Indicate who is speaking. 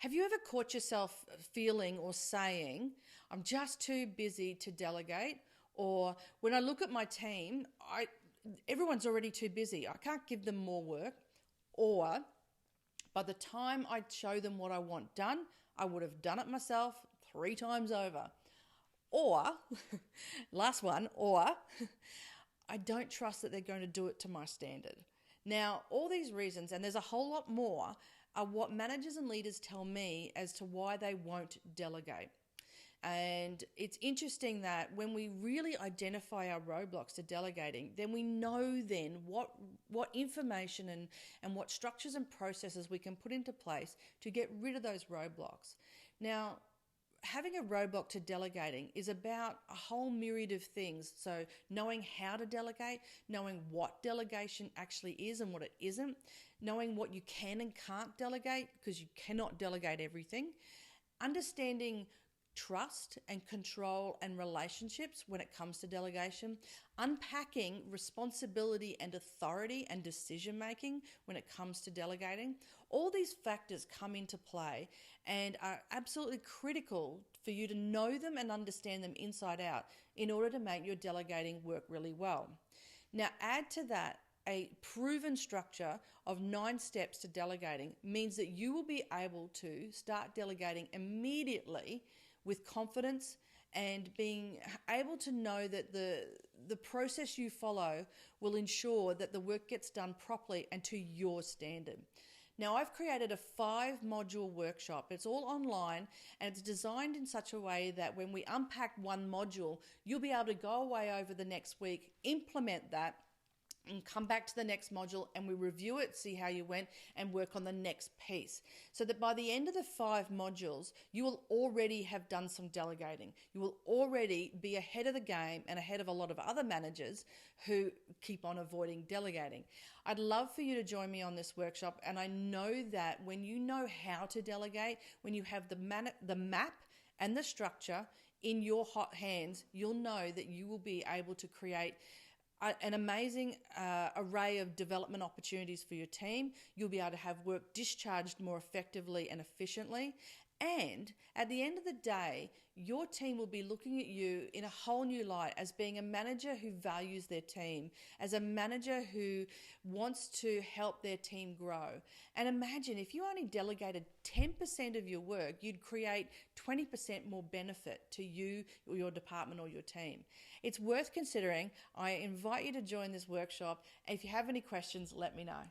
Speaker 1: Have you ever caught yourself feeling or saying, I'm just too busy to delegate? Or when I look at my team, everyone's already too busy. I can't give them more work. Or by the time I show them what I want done, I would have done it myself 3 times over. Or, last one, or I don't trust that they're going to do it to my standard. Now, all these reasons, and there's a whole lot more, are what managers and leaders tell me as to why they won't delegate. And it's interesting that when we really identify our roadblocks to delegating, then we know then what information and what structures and processes we can put into place to get rid of those roadblocks. Now, having a roadblock to delegating is about a whole myriad of things. So knowing how to delegate, knowing what delegation actually is and what it isn't, knowing what you can and can't delegate, because you cannot delegate everything, understanding trust and control and relationships when it comes to delegation, unpacking responsibility and authority and decision making when it comes to delegating. All these factors come into play and are absolutely critical for you to know them and understand them inside out in order to make your delegating work really well. Now, add to that a proven structure of 9 steps to delegating means that you will be able to start delegating immediately with confidence and being able to know that the process you follow will ensure that the work gets done properly and to your standard. Now, I've created a 5-module workshop. It's all online and it's designed in such a way that when we unpack one module, you'll be able to go away over the next week, implement that, and come back to the next module and we review it, see how you went, and work on the next piece. So that by the end of the 5 modules, you will already have done some delegating. You will already be ahead of the game and ahead of a lot of other managers who keep on avoiding delegating. I'd love for you to join me on this workshop, and I know that when you know how to delegate, when you have the map and the structure in your hot hands, you'll know that you will be able to create an amazing array of development opportunities for your team. You'll be able to have work discharged more effectively and efficiently. And at the end of the day, your team will be looking at you in a whole new light as being a manager who values their team, as a manager who wants to help their team grow. And imagine if you only delegated 10% of your work, you'd create 20% more benefit to you or your department or your team. It's worth considering. I invite you to join this workshop. And if you have any questions, let me know.